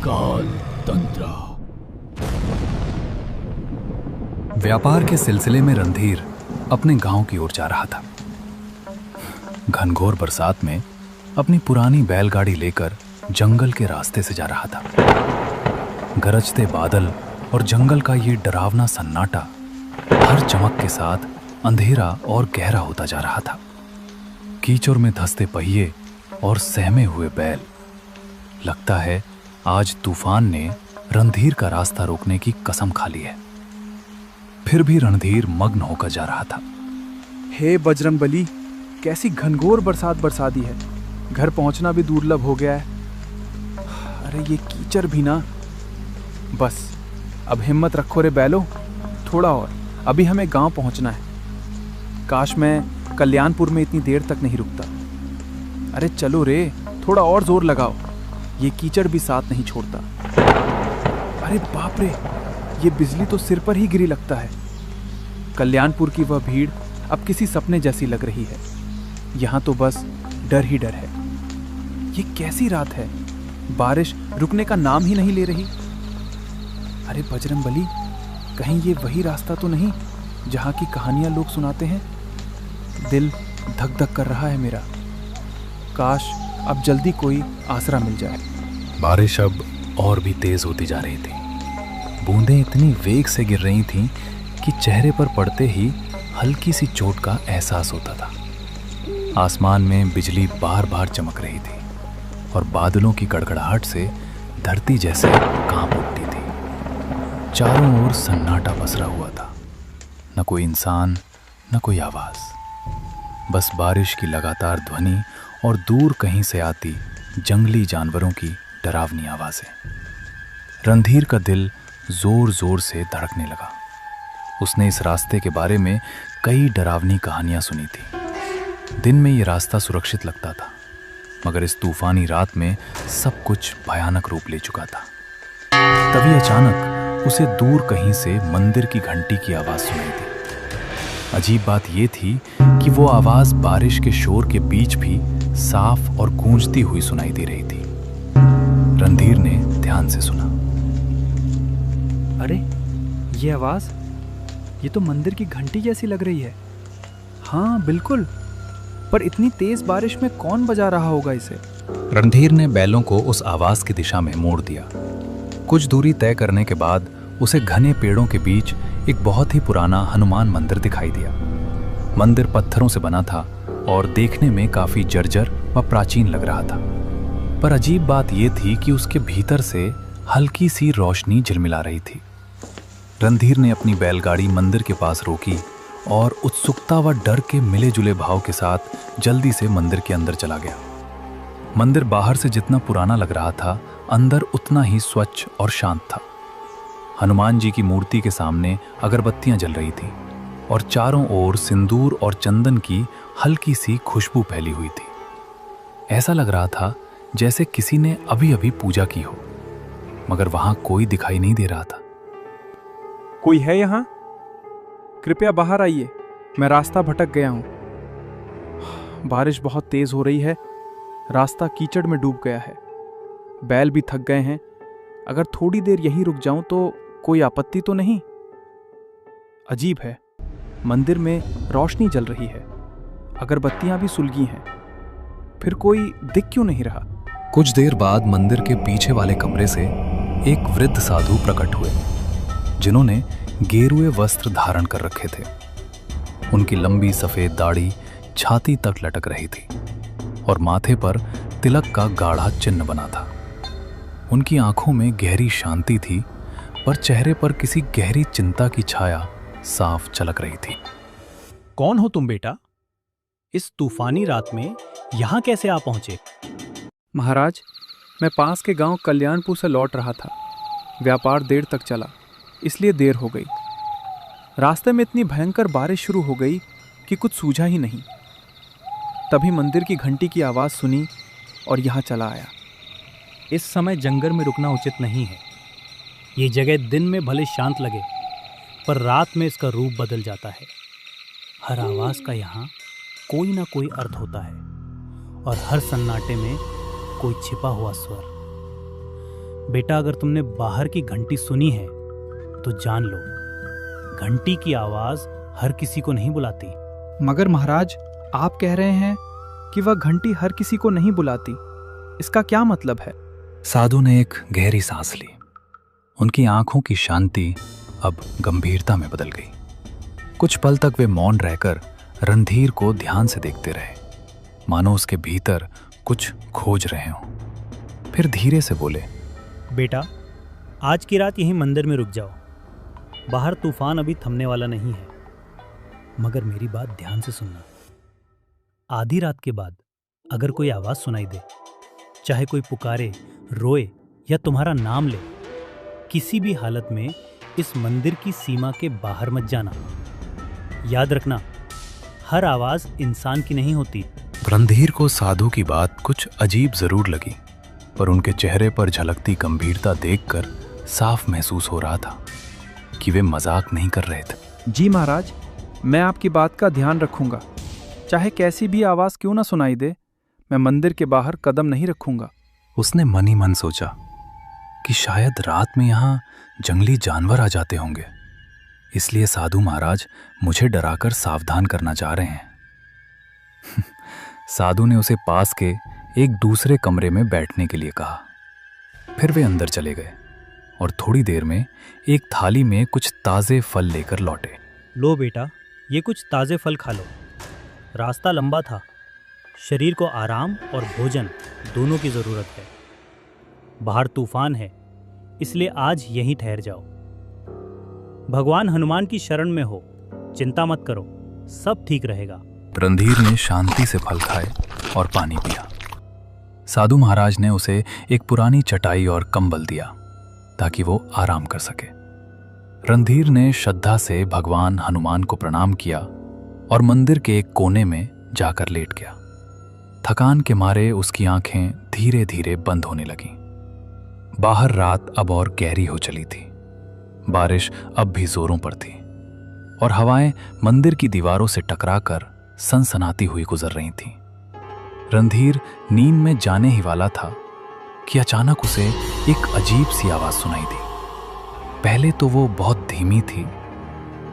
काल तंत्र। व्यापार के सिलसिले में रणधीर अपने गांव की ओर जा रहा था। घनघोर बरसात में अपनी पुरानी बैलगाड़ी लेकर जंगल के रास्ते से जा रहा था। गरजते बादल और जंगल का ये डरावना सन्नाटा हर चमक के साथ अंधेरा और गहरा होता जा रहा था। कीचड़ में धंसते पहिए और सहमे हुए बैल। लगता है आज तूफान ने रणधीर का रास्ता रोकने की कसम खा ली है। फिर भी रणधीर मग्न होकर जा रहा था। हे बजरंगबली, कैसी घनघोर बरसात बरसा दी है। घर पहुंचना भी दुर्लभ हो गया है। अरे ये कीचड़ भी ना। बस अब हिम्मत रखो रे बैलो, थोड़ा और, अभी हमें गांव पहुंचना है। काश मैं कल्याणपुर में इतनी देर तक नहीं रुकता। अरे चलो रे, थोड़ा और जोर लगाओ, ये कीचड़ भी साथ नहीं छोड़ता। अरे बाप रे, ये बिजली तो सिर पर ही गिरी लगता है। कल्याणपुर की वह भीड़ अब किसी सपने जैसी लग रही है। यहाँ तो बस डर ही डर है। ये कैसी रात है, बारिश रुकने का नाम ही नहीं ले रही। अरे बजरंगबली, कहीं ये वही रास्ता तो नहीं जहाँ की कहानियाँ लोग सुनाते हैं। दिल धक धक कर रहा है मेरा। काश अब जल्दी कोई आसरा मिल जाए। बारिश अब और भी तेज होती जा रही थी। बूंदें इतनी वेग से गिर रही थीं कि चेहरे पर पड़ते ही हल्की सी चोट का एहसास होता था। आसमान में बिजली बार बार चमक रही थी और बादलों की गड़गड़ाहट से धरती जैसे कांप उठती थी। चारों ओर सन्नाटा पसरा हुआ था। न कोई इंसान, न कोई आवाज, बस बारिश की लगातार ध्वनि और दूर कहीं से आती जंगली जानवरों की डरावनी आवाजें। रणधीर का दिल जोर जोर से धड़कने लगा। उसने इस रास्ते के बारे में कई डरावनी कहानियां सुनी थी। दिन में ये रास्ता सुरक्षित लगता था, मगर इस तूफानी रात में सब कुछ भयानक रूप ले चुका था। तभी अचानक उसे दूर कहीं से मंदिर की घंटी की आवाज सुनाई दी। अजीब बात यह थी कि वो आवाज बारिश के शोर के बीच भी साफ और गूंजती हुई सुनाई दे रही थी। रणधीर ने ध्यान से सुना। अरे ये आवाज, ये तो मंदिर की घंटी जैसी लग रही है। हाँ बिल्कुल, पर इतनी तेज बारिश में कौन बजा रहा होगा इसे? रणधीर ने बैलों को उस आवाज की दिशा में मोड़ दिया। कुछ दूरी तय करने के बाद उसे घने पेड़ों के बीच एक बहुत ही पुराना हनुमान मंदिर दिखाई दिया। मंदिर पत्थरों से बना था और देखने में काफी जर्जर व प्राचीन लग रहा था। पर अजीब बात यह थी कि उसके भीतर से हल्की सी रोशनी झिलमिला रही थी। रणधीर ने अपनी बैलगाड़ी मंदिर के पास रोकी और उत्सुकता व डर के मिले जुले भाव के साथ जल्दी से मंदिर के अंदर चला गया। मंदिर बाहर से जितना पुराना लग रहा था, अंदर उतना ही स्वच्छ और शांत था। हनुमान जी की मूर्ति के सामने अगरबत्तियां जल रही थीं और चारों ओर सिंदूर और चंदन की हल्की सी खुशबू फैली हुई थी। ऐसा लग रहा था जैसे किसी ने अभी अभी पूजा की हो, मगर वहां कोई दिखाई नहीं दे रहा था। कोई है यहाँ? कृपया बाहर आइए, मैं रास्ता भटक गया हूँ। बारिश बहुत तेज हो रही है, रास्ता कीचड़ में डूब गया है। बैल भी थक गए हैं। अगर थोड़ी देर यहीं रुक जाऊं तो कोई आपत्ति तो नहीं? अजीब है, मंदिर में रोशनी जल रही है, अगरबत्तियां भी सुलगी हैं, फिर कोई दिख क्यों नहीं रहा? कुछ देर बाद मंदिर के पीछे वाले कमरे से एक वृद्ध साधु प्रकट हुए, जिन्होंने गेरुए वस्त्र धारण कर रखे थे। उनकी लंबी सफेद दाढ़ी छाती तक लटक रही थी और माथे पर तिलक का गाढ़ा चिन्ह बना था। उनकी आंखों में गहरी शांति थी, पर चेहरे पर किसी गहरी चिंता की छाया साफ झलक रही थी। कौन हो तुम बेटा? इस तूफानी रात में यहां कैसे आ पहुंचे? महाराज, मैं पास के गांव कल्याणपुर से लौट रहा था। व्यापार देर तक चला, इसलिए देर हो गई। रास्ते में इतनी भयंकर बारिश शुरू हो गई कि कुछ सूझा ही नहीं। तभी मंदिर की घंटी की आवाज़ सुनी और यहाँ चला आया। इस समय जंगल में रुकना उचित नहीं है। ये जगह दिन में भले शांत लगे, पर रात में इसका रूप बदल जाता है। हर आवाज़ का यहाँ कोई ना कोई अर्थ होता है और हर सन्नाटे में कोई छिपा हुआ स्वर। बेटा, अगर तुमने बाहर की घंटी सुनी है तो जान लो, घंटी की आवाज हर किसी को नहीं बुलाती। मगर महाराज, आप कह रहे हैं कि वह घंटी हर किसी को नहीं बुलाती। इसका क्या मतलब है? साधु ने एक गहरी सांस ली। उनकी आंखों की शांति अब गंभीरता में बदल गई। कुछ पल तक वे मौन रहकर रणधीर को ध्यान से देखते रहे, मानो उसके भीतर कुछ खोज रहे हों। फिर धीरे से बोले, बेटा, आज की रात यहीं मंदिर में रुक जाओ। बाहर तूफान अभी थमने वाला नहीं है, मगर मेरी बात ध्यान से सुनना। आधी रात के बाद अगर कोई आवाज सुनाई दे, चाहे कोई पुकारे, रोए या तुम्हारा नाम ले, किसी भी हालत में इस मंदिर की सीमा के बाहर मत जाना। याद रखना, हर आवाज इंसान की नहीं होती। रणधीर को साधु की बात कुछ अजीब जरूर लगी, पर उनके चेहरे पर झलकती गंभीरता देखकर साफ महसूस हो रहा था कि वे मजाक नहीं कर रहे थे। जी महाराज, मैं आपकी बात का ध्यान रखूंगा। चाहे कैसी भी आवाज क्यों ना सुनाई दे, मैं मंदिर के बाहर कदम नहीं रखूंगा। उसने मन ही मन सोचा कि शायद रात में यहाँ जंगली जानवर आ जाते होंगे, इसलिए साधु महाराज मुझे डराकर सावधान करना चाह रहे हैं। साधु ने उसे पास के एक दूसरे कमरे में बैठने के लिए कहा। फिर वे अंदर चले गए और थोड़ी देर में एक थाली में कुछ ताजे फल लेकर लौटे। लो बेटा, ये कुछ ताजे फल खा लो। रास्ता लंबा था, शरीर को आराम और भोजन दोनों की जरूरत है। बाहर तूफान है, इसलिए आज यहीं ठहर जाओ। भगवान हनुमान की शरण में हो, चिंता मत करो, सब ठीक रहेगा। रणधीर ने शांति से फल खाए और पानी पिया। साधु महाराज ने उसे एक पुरानी चटाई और कंबल दिया ताकि वो आराम कर सके। रणधीर ने श्रद्धा से भगवान हनुमान को प्रणाम किया और मंदिर के एक कोने में जाकर लेट गया। थकान के मारे उसकी आंखें धीरे धीरे बंद होने लगीं। बाहर रात अब और गहरी हो चली थी। बारिश अब भी जोरों पर थी और हवाएं मंदिर की दीवारों से टकराकर सनसनाती हुई गुजर रही थीं। रणधीर नींद में जाने ही वाला था कि अचानक उसे एक अजीब सी आवाज सुनाई दी। पहले तो वो बहुत धीमी थी,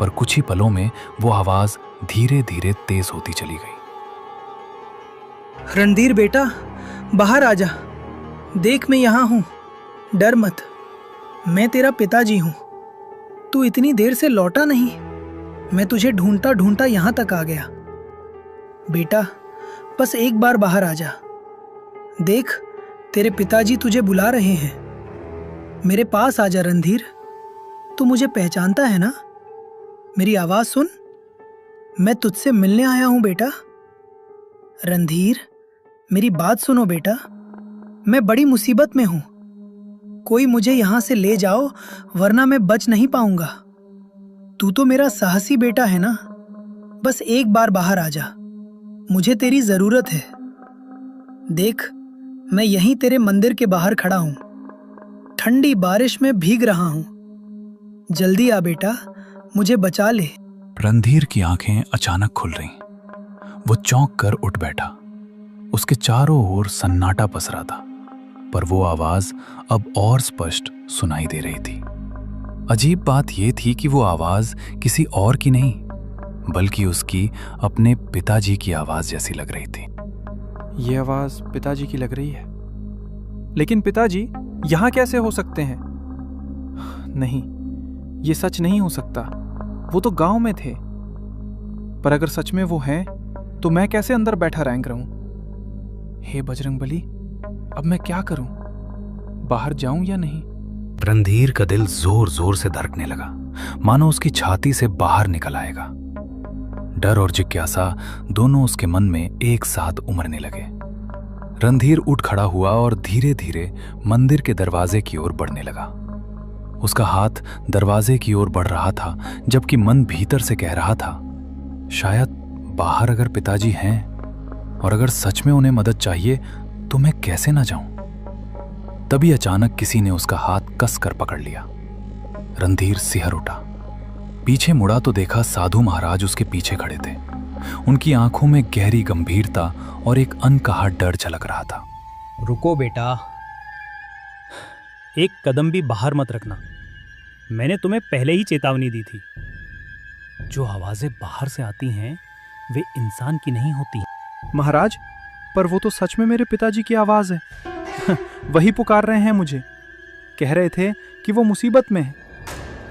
पर कुछ ही पलों में वो आवाज धीरे धीरे तेज होती चली गई। रणधीर बेटा, बाहर आजा। देख, मैं यहाँ हूँ, डर मत। मैं तेरा पिताजी हूँ। तू इतनी देर से लौटा नहीं, मैं तुझे ढूंढता ढूंढता यहाँ तक आ गया। बेटा, बस एक बार बाहर आजा। देख, तेरे पिताजी तुझे बुला रहे हैं। मेरे पास आजा रणधीर। तू मुझे पहचानता है ना? मेरी आवाज सुन, मैं तुझसे मिलने आया हूं बेटा। रणधीर, मेरी बात सुनो बेटा, मैं बड़ी मुसीबत में हूं। कोई मुझे यहां से ले जाओ, वरना मैं बच नहीं पाऊंगा। तू तो मेरा साहसी बेटा है ना? बस एक बार बाहर आजा, मुझे तेरी जरूरत है। देख, मैं यहीं तेरे मंदिर के बाहर खड़ा हूं, ठंडी बारिश में भीग रहा हूं। जल्दी आ बेटा, मुझे बचा ले। रणधीर की आंखें अचानक खुल रहीं। वो चौंक कर उठ बैठा। उसके चारों ओर सन्नाटा पसरा था, पर वो आवाज अब और स्पष्ट सुनाई दे रही थी। अजीब बात यह थी कि वो आवाज किसी और की नहीं, बल्कि उसकी अपने पिताजी की आवाज जैसी लग रही थी। ये आवाज पिताजी की लग रही है, लेकिन पिताजी यहाँ कैसे हो सकते हैं? नहीं, ये सच नहीं हो सकता। वो तो गांव में थे। पर अगर सच में वो हैं, तो मैं कैसे अंदर बैठा रैंक रहूं? हे बजरंगबली, अब मैं क्या करूं? बाहर जाऊं या नहीं? रणधीर का दिल जोर जोर से धड़कने लगा, मानो उसकी छाती से बाहर निकल आएगा। डर और जिज्ञासा दोनों उसके मन में एक साथ उमड़ने लगे। रणधीर उठ खड़ा हुआ और धीरे धीरे मंदिर के दरवाजे की ओर बढ़ने लगा। उसका हाथ दरवाजे की ओर बढ़ रहा था, जबकि मन भीतर से कह रहा था, शायद बाहर अगर पिताजी हैं और अगर सच में उन्हें मदद चाहिए तो मैं कैसे ना जाऊं। तभी अचानक किसी ने उसका हाथ कस कर पकड़ लिया। रणधीर सिहर उठा। पीछे मुड़ा तो देखा साधु महाराज उसके पीछे खड़े थे। उनकी आंखों में गहरी गंभीरता और एक अनकहा डर झलक रहा था। रुको बेटा, एक कदम भी बाहर मत रखना। मैंने तुम्हें पहले ही चेतावनी दी थी। जो आवाजें बाहर से आती हैं वे इंसान की नहीं होती। महाराज, पर वो तो सच में मेरे पिताजी की आवाज है। वही पुकार रहे हैं मुझे। कह रहे थे कि वो मुसीबत में है।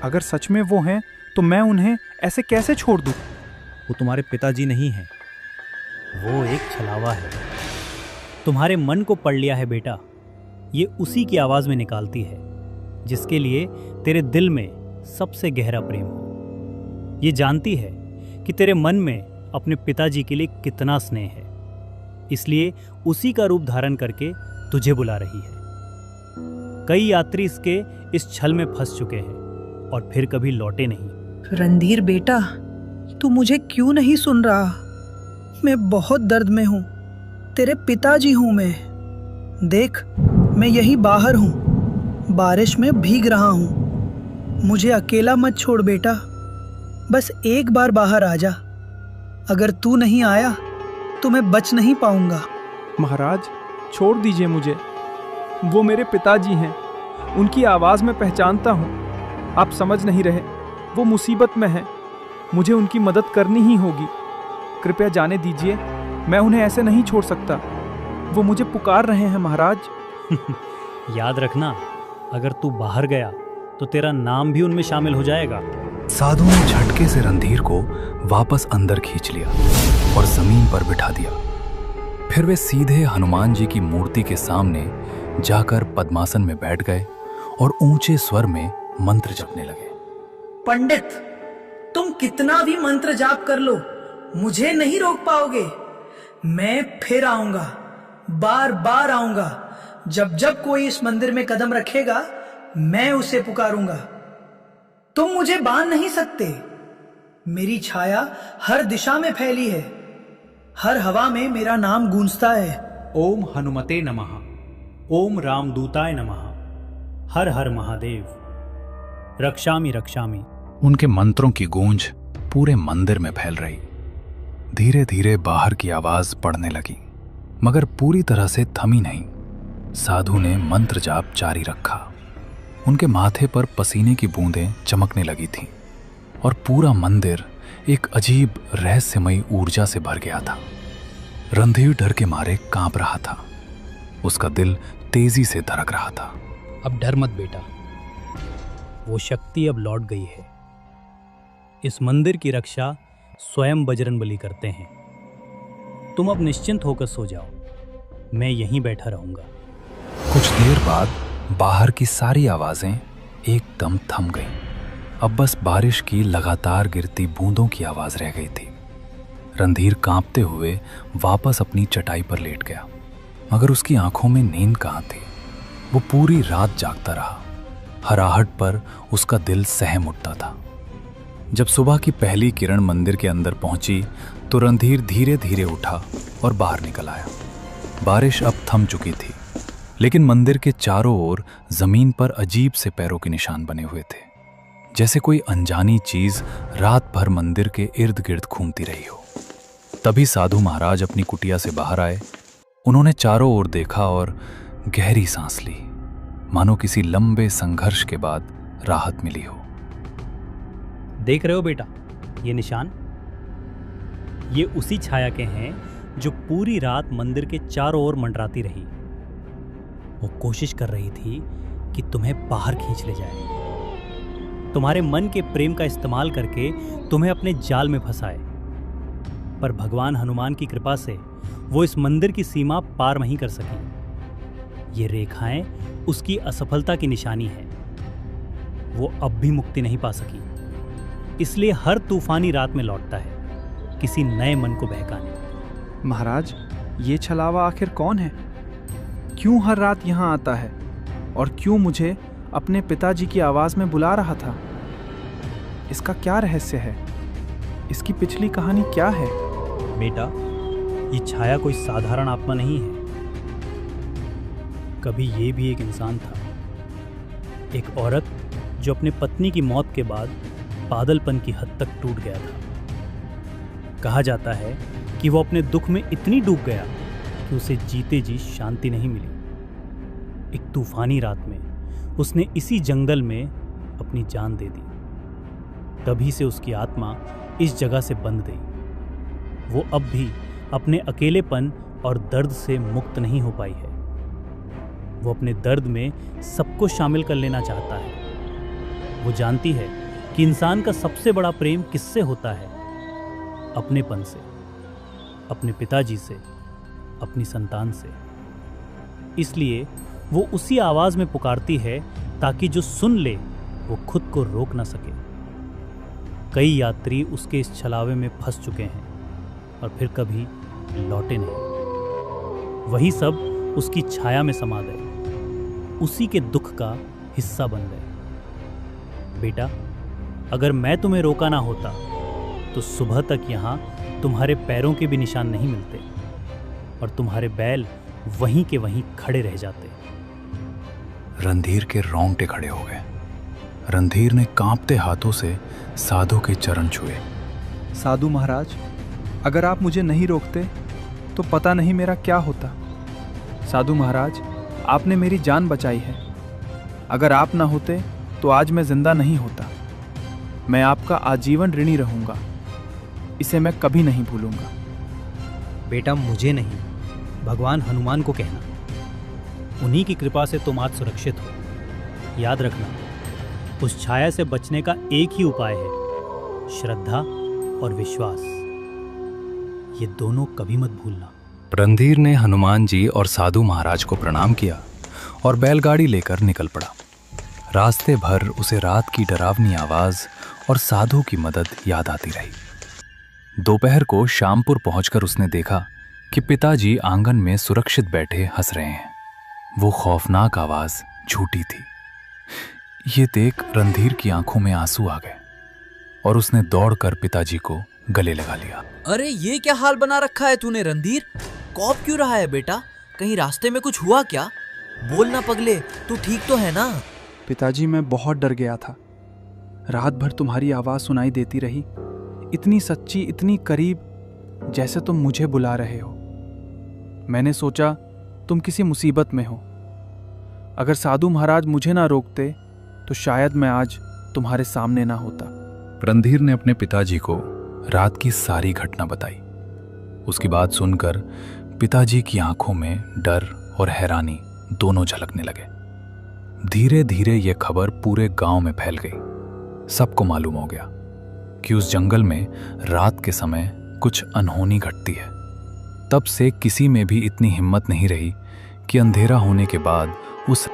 अगर सच में वो हैं तो मैं उन्हें ऐसे कैसे छोड़ दूं? वो तुम्हारे पिताजी नहीं है, वो एक छलावा है। तुम्हारे मन को पढ़ लिया है बेटा। ये उसी की आवाज में निकालती है जिसके लिए तेरे दिल में सबसे गहरा प्रेम हो। ये जानती है कि तेरे मन में अपने पिताजी के लिए कितना स्नेह है, इसलिए उसी का रूप धारण करके तुझे बुला रही है। कई यात्री इसके इस छल में फंस चुके हैं और फिर कभी लौटे नहीं। रणधीर बेटा, तू मुझे क्यों नहीं सुन रहा? मैं बहुत दर्द में हूँ। तेरे पिताजी हूँ मैं। देख, मैं यही बाहर हूँ, बारिश में भीग रहा हूँ। मुझे अकेला मत छोड़ बेटा। बस एक बार बाहर आ जा। अगर तू नहीं आया तो मैं बच नहीं पाऊंगा। महाराज, छोड़ दीजिए मुझे। वो मेरे पिताजी हैं। उनकी आवाज़ में पहचानता हूँ। आप समझ नहीं रहे। वो मुसीबत में हैं। मुझे उनकी मदद करनी ही होगी। कृपया जाने दीजिए। मैं उन्हें ऐसे नहीं छोड़ सकता। वो मुझे पुकार रहे हैं महाराज। याद रखना, अगर तू बाहर गया तो तेरा नाम भी उनमें शामिल हो जाएगा। साधु ने झटके से रणधीर को वापस अंदर खींच लिया और जमीन पर बिठा दिया। फिर वे सीधे हनुमान जी की मूर्ति के सामने जाकर पद्मासन में बैठ गए और ऊंचे स्वर में मंत्र जपने लगे। पंडित, तुम कितना भी मंत्र जाप कर लो, मुझे नहीं रोक पाओगे। मैं फिर आऊंगा, बार बार आऊंगा। जब जब कोई इस मंदिर में कदम रखेगा, मैं उसे पुकारूंगा। तुम मुझे बांध नहीं सकते। मेरी छाया हर दिशा में फैली है। हर हवा में मेरा नाम गूंजता है। ओम हनुमते नमः। ओम रामदूताय नमः। हर हर महादेव। रक्षामि रक्षामि। उनके मंत्रों की गूंज पूरे मंदिर में फैल रही। धीरे धीरे बाहर की आवाज पड़ने लगी, मगर पूरी तरह से थमी नहीं। साधु ने मंत्र जाप जारी रखा। उनके माथे पर पसीने की बूंदें चमकने लगी थीं और पूरा मंदिर एक अजीब रहस्यमयी ऊर्जा से भर गया था। रणधीर डर के मारे कांप रहा था। उसका दिल तेजी से धड़क रहा था। अब डर मत बेटा, वो शक्ति अब लौट गई है। इस मंदिर की रक्षा स्वयं बजरंगबली करते हैं। तुम अब निश्चिंत होकर सो जाओ, मैं यहीं बैठा रहूंगा। कुछ देर बाद बाहर की सारी आवाजें एकदम थम गईं। अब बस बारिश की लगातार गिरती बूंदों की आवाज रह गई थी। रणधीर कांपते हुए वापस अपनी चटाई पर लेट गया, मगर उसकी आंखों में नींद कहाँ थी। वो पूरी रात जागता रहा। हराहट पर उसका दिल सहम उठता था। जब सुबह की पहली किरण मंदिर के अंदर पहुंची तो रणधीर धीरे धीरे उठा और बाहर निकल आया। बारिश अब थम चुकी थी, लेकिन मंदिर के चारों ओर जमीन पर अजीब से पैरों के निशान बने हुए थे, जैसे कोई अनजानी चीज रात भर मंदिर के इर्द गिर्द घूमती रही हो। तभी साधु महाराज अपनी कुटिया से बाहर आए। उन्होंने चारों ओर देखा और गहरी सांस ली, मानो किसी लंबे संघर्ष के बाद राहत मिली हो। देख रहे हो बेटा, ये निशान, ये उसी छाया के हैं जो पूरी रात मंदिर के चारों ओर मंडराती रही। वो कोशिश कर रही थी कि तुम्हें बाहर खींच ले जाए, तुम्हारे मन के प्रेम का इस्तेमाल करके तुम्हें अपने जाल में फंसाए। पर भगवान हनुमान की कृपा से वो इस मंदिर की सीमा पार नहीं कर सकी। ये रेखाएं उसकी असफलता की निशानी है। वो अब भी मुक्ति नहीं पा सकी, इसलिए हर तूफानी रात में लौटता है, किसी नए मन को बहकाने। महाराज, ये छलावा आखिर कौन है? क्यों हर रात यहाँ आता है और क्यों मुझे अपने पिताजी की आवाज में बुला रहा था? इसका क्या रहस्य है? इसकी पिछली कहानी क्या है? बेटा, ये छाया कोई साधारण आत्मा नहीं है। कभी ये भी एक इंसान था, एक औरत जो अपने पत्नी की मौत के बाद पागलपन की हद तक टूट गया था। कहा जाता है कि वो अपने दुख में इतनी डूब गया कि उसे जीते जी शांति नहीं मिली। एक तूफानी रात में उसने इसी जंगल में अपनी जान दे दी। तभी से उसकी आत्मा इस जगह से बंध गई। वो अब भी अपने अकेलेपन और दर्द से मुक्त नहीं हो पाई है। वो अपने दर्द में सबको शामिल कर लेना चाहता है। वो जानती है कि इंसान का सबसे बड़ा प्रेम किससे होता है? अपनेपन से, अपने पिताजी से, अपनी संतान से। इसलिए वो उसी आवाज में पुकारती है ताकि जो सुन ले वो खुद को रोक ना सके। कई यात्री उसके इस छलावे में फंस चुके हैं और फिर कभी लौटे नहीं। वही सब उसकी छाया में समा गए, उसी के दुख का हिस्सा बन गए। बेटा, अगर मैं तुम्हें रोका ना होता तो सुबह तक यहाँ तुम्हारे पैरों के भी निशान नहीं मिलते और तुम्हारे बैल वहीं के वहीं खड़े रह जाते। रणधीर के रोंगटे खड़े हो गए। रणधीर ने कांपते हाथों से साधु के चरण छुए। साधु महाराज, अगर आप मुझे नहीं रोकते तो पता नहीं मेरा क्या होता। साधु महाराज, आपने मेरी जान बचाई है। अगर आप ना होते तो आज मैं जिंदा नहीं होता। मैं आपका आजीवन ऋणी रहूंगा। इसे मैं कभी नहीं भूलूंगा। बेटा, मुझे नहीं, भगवान हनुमान को कहना। उन्हीं की कृपा से तुम आज सुरक्षित हो। याद रखना, उस छाया से बचने का एक ही उपाय है, श्रद्धा और विश्वास। ये दोनों कभी मत भूलना। रणधीर ने हनुमान जी और साधु महाराज को प्रणाम किया और बैलगाड़ी लेकर निकल पड़ा। रास्ते भर उसे रात की डरावनी आवाज और साधु की मदद याद आती रही। दोपहर को श्यामपुर पहुंचकर उसने देखा कि पिताजी आंगन में सुरक्षित बैठे हंस रहे हैं। वो खौफनाक आवाज झूठी थी। ये देख रणधीर की आंखों में आंसू आ गए और उसने दौड़कर पिताजी को गले लगा लिया। अरे ये क्या हाल बना रखा है तूने रणधीर? कौप क्यों रहा है बेटा? कहीं रास्ते में कुछ हुआ क्या? बोल ना पगले, तू ठीक तो है ना? पिताजी, मैं बहुत डर गया था। रात भर तुम्हारी आवाज सुनाई देती रही, इतनी सच्ची, इतनी करीब, जैसे तुम मुझे बुला रहे हो। मैंने सोचा तुम किसी मुसीबत में हो। अगर साधु महाराज मुझे ना रोकते तो शायद मैं आज तुम्हारे सामने ना होता। रणधीर ने अपने पिताजी को रात की सारी घटना बताई। उसकी बात सुनकर पिताजी की आंखों में डर और हैरानी दोनों झलकने लगे। धीरे धीरे यह खबर पूरे गांव में फैल गई। सबको मालूम हो गया कि उस जंगल में रात के समय कुछ अनहोनी घटती है। तब से किसी में भी इतनी हिम्मत नहीं रही कि अंधेरा होने के बाद उस